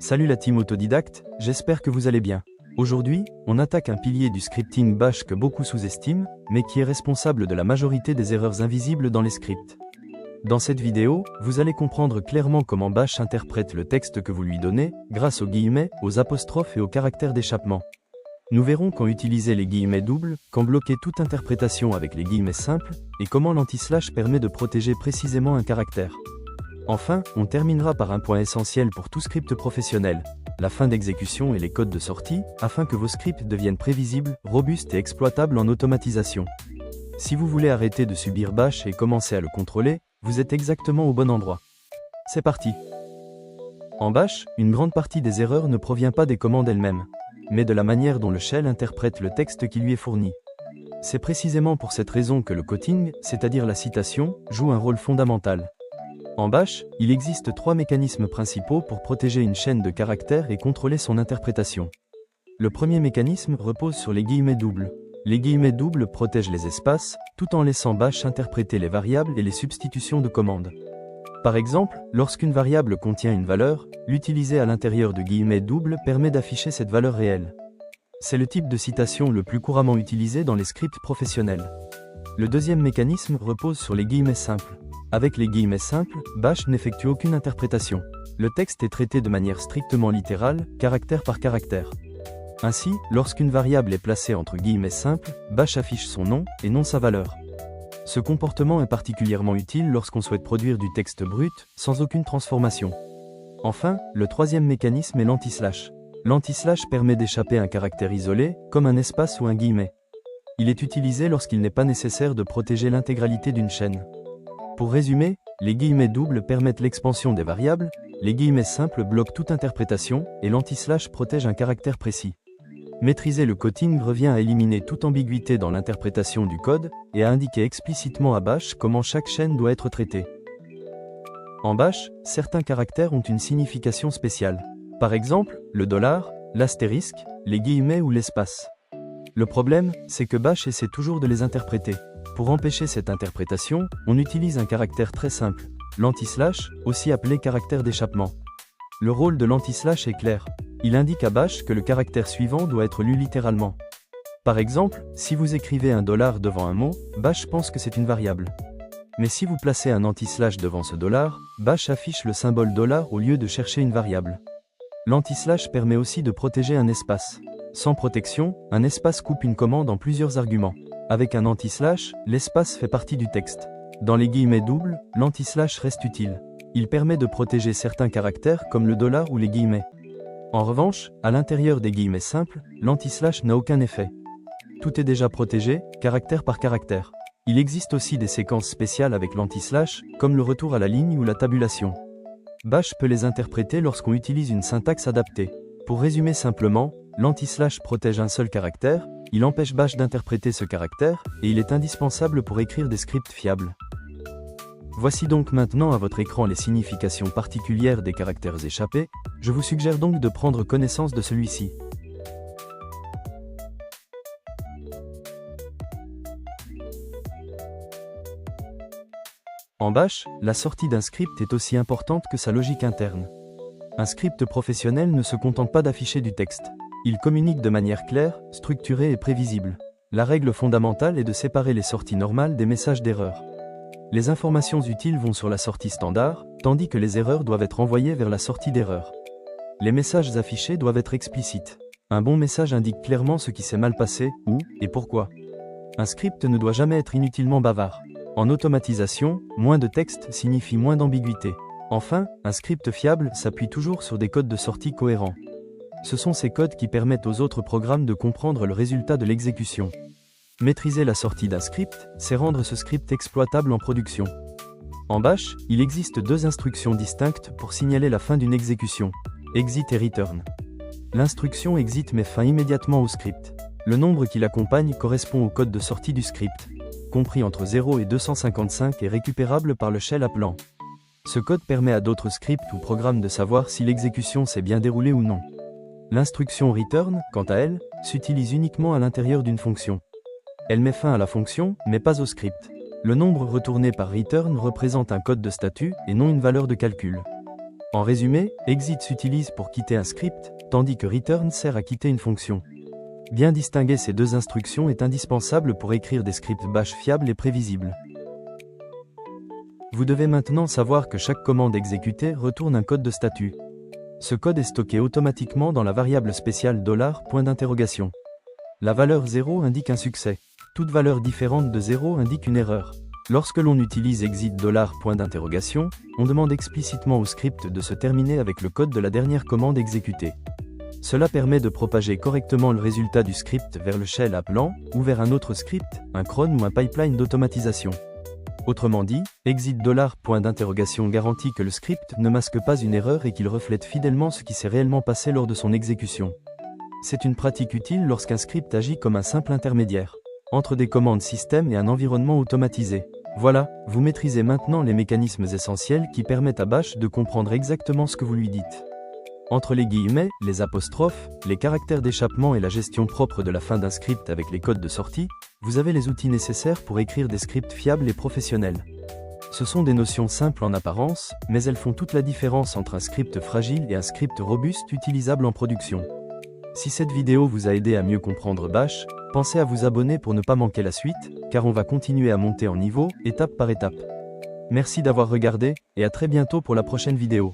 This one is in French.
Salut la team autodidacte, j'espère que vous allez bien. Aujourd'hui, on attaque un pilier du scripting Bash que beaucoup sous-estiment, mais qui est responsable de la majorité des erreurs invisibles dans les scripts. Dans cette vidéo, vous allez comprendre clairement comment Bash interprète le texte que vous lui donnez, grâce aux guillemets, aux apostrophes et aux caractères d'échappement. Nous verrons quand utiliser les guillemets doubles, quand bloquer toute interprétation avec les guillemets simples, et comment l'anti-slash permet de protéger précisément un caractère. Enfin, on terminera par un point essentiel pour tout script professionnel, la fin d'exécution et les codes de sortie, afin que vos scripts deviennent prévisibles, robustes et exploitables en automatisation. Si vous voulez arrêter de subir Bash et commencer à le contrôler, vous êtes exactement au bon endroit. C'est parti. En Bash, une grande partie des erreurs ne provient pas des commandes elles-mêmes, mais de la manière dont le shell interprète le texte qui lui est fourni. C'est précisément pour cette raison que le quoting, c'est-à-dire la citation, joue un rôle fondamental. En Bash, il existe trois mécanismes principaux pour protéger une chaîne de caractères et contrôler son interprétation. Le premier mécanisme repose sur les guillemets doubles. Les guillemets doubles protègent les espaces, tout en laissant Bash interpréter les variables et les substitutions de commandes. Par exemple, lorsqu'une variable contient une valeur, l'utiliser à l'intérieur de guillemets doubles permet d'afficher cette valeur réelle. C'est le type de citation le plus couramment utilisé dans les scripts professionnels. Le deuxième mécanisme repose sur les guillemets simples. Avec les guillemets simples, Bash n'effectue aucune interprétation. Le texte est traité de manière strictement littérale, caractère par caractère. Ainsi, lorsqu'une variable est placée entre guillemets simples, Bash affiche son nom, et non sa valeur. Ce comportement est particulièrement utile lorsqu'on souhaite produire du texte brut, sans aucune transformation. Enfin, le troisième mécanisme est l'anti-slash. L'anti-slash permet d'échapper à un caractère isolé, comme un espace ou un guillemet. Il est utilisé lorsqu'il n'est pas nécessaire de protéger l'intégralité d'une chaîne. Pour résumer, les guillemets doubles permettent l'expansion des variables, les guillemets simples bloquent toute interprétation, et l'anti-slash protège un caractère précis. Maîtriser le quoting revient à éliminer toute ambiguïté dans l'interprétation du code, et à indiquer explicitement à Bash comment chaque chaîne doit être traitée. En Bash, certains caractères ont une signification spéciale. Par exemple, le $, l'astérisque, les guillemets ou l'espace. Le problème, c'est que Bash essaie toujours de les interpréter. Pour empêcher cette interprétation, on utilise un caractère très simple, l'anti-slash, aussi appelé caractère d'échappement. Le rôle de l'anti-slash est clair. Il indique à Bash que le caractère suivant doit être lu littéralement. Par exemple, si vous écrivez un $, devant un mot, Bash pense que c'est une variable. Mais si vous placez un anti-slash devant ce $, Bash affiche le symbole $, au lieu de chercher une variable. L'anti-slash permet aussi de protéger un espace. Sans protection, un espace coupe une commande en plusieurs arguments. Avec un anti-slash, l'espace fait partie du texte. Dans les guillemets doubles, l'anti-slash reste utile. Il permet de protéger certains caractères comme le $, ou les guillemets. En revanche, à l'intérieur des guillemets simples, l'anti-slash n'a aucun effet. Tout est déjà protégé, caractère par caractère. Il existe aussi des séquences spéciales avec l'anti-slash, comme le retour à la ligne ou la tabulation. Bash peut les interpréter lorsqu'on utilise une syntaxe adaptée. Pour résumer simplement, l'anti-slash protège un seul caractère, il empêche Bash d'interpréter ce caractère, et il est indispensable pour écrire des scripts fiables. Voici donc maintenant à votre écran les significations particulières des caractères échappés, je vous suggère donc de prendre connaissance de celui-ci. En Bash, la sortie d'un script est aussi importante que sa logique interne. Un script professionnel ne se contente pas d'afficher du texte. Il communique de manière claire, structurée et prévisible. La règle fondamentale est de séparer les sorties normales des messages d'erreur. Les informations utiles vont sur la sortie standard, tandis que les erreurs doivent être envoyées vers la sortie d'erreur. Les messages affichés doivent être explicites. Un bon message indique clairement ce qui s'est mal passé, où, et pourquoi. Un script ne doit jamais être inutilement bavard. En automatisation, moins de texte signifie moins d'ambiguïté. Enfin, un script fiable s'appuie toujours sur des codes de sortie cohérents. Ce sont ces codes qui permettent aux autres programmes de comprendre le résultat de l'exécution. Maîtriser la sortie d'un script, c'est rendre ce script exploitable en production. En Bash, il existe deux instructions distinctes pour signaler la fin d'une exécution, exit et return. L'instruction exit met fin immédiatement au script. Le nombre qui l'accompagne correspond au code de sortie du script, compris entre 0 et 255 et récupérable par le shell appelant. Ce code permet à d'autres scripts ou programmes de savoir si l'exécution s'est bien déroulée ou non. L'instruction return, quant à elle, s'utilise uniquement à l'intérieur d'une fonction. Elle met fin à la fonction, mais pas au script. Le nombre retourné par return représente un code de statut et non une valeur de calcul. En résumé, exit s'utilise pour quitter un script, tandis que return sert à quitter une fonction. Bien distinguer ces deux instructions est indispensable pour écrire des scripts bash fiables et prévisibles. Vous devez maintenant savoir que chaque commande exécutée retourne un code de statut. Ce code est stocké automatiquement dans la variable spéciale $. La valeur 0 indique un succès. Toute valeur différente de 0 indique une erreur. Lorsque l'on utilise exit $, on demande explicitement au script de se terminer avec le code de la dernière commande exécutée. Cela permet de propager correctement le résultat du script vers le shell appelant, ou vers un autre script, un cron ou un pipeline d'automatisation. Autrement dit, exit $, garantit que le script ne masque pas une erreur et qu'il reflète fidèlement ce qui s'est réellement passé lors de son exécution. C'est une pratique utile lorsqu'un script agit comme un simple intermédiaire entre des commandes système et un environnement automatisé. Voilà, vous maîtrisez maintenant les mécanismes essentiels qui permettent à Bash de comprendre exactement ce que vous lui dites. Entre les guillemets, les apostrophes, les caractères d'échappement et la gestion propre de la fin d'un script avec les codes de sortie, vous avez les outils nécessaires pour écrire des scripts fiables et professionnels. Ce sont des notions simples en apparence, mais elles font toute la différence entre un script fragile et un script robuste utilisable en production. Si cette vidéo vous a aidé à mieux comprendre Bash, pensez à vous abonner pour ne pas manquer la suite, car on va continuer à monter en niveau, étape par étape. Merci d'avoir regardé, et à très bientôt pour la prochaine vidéo.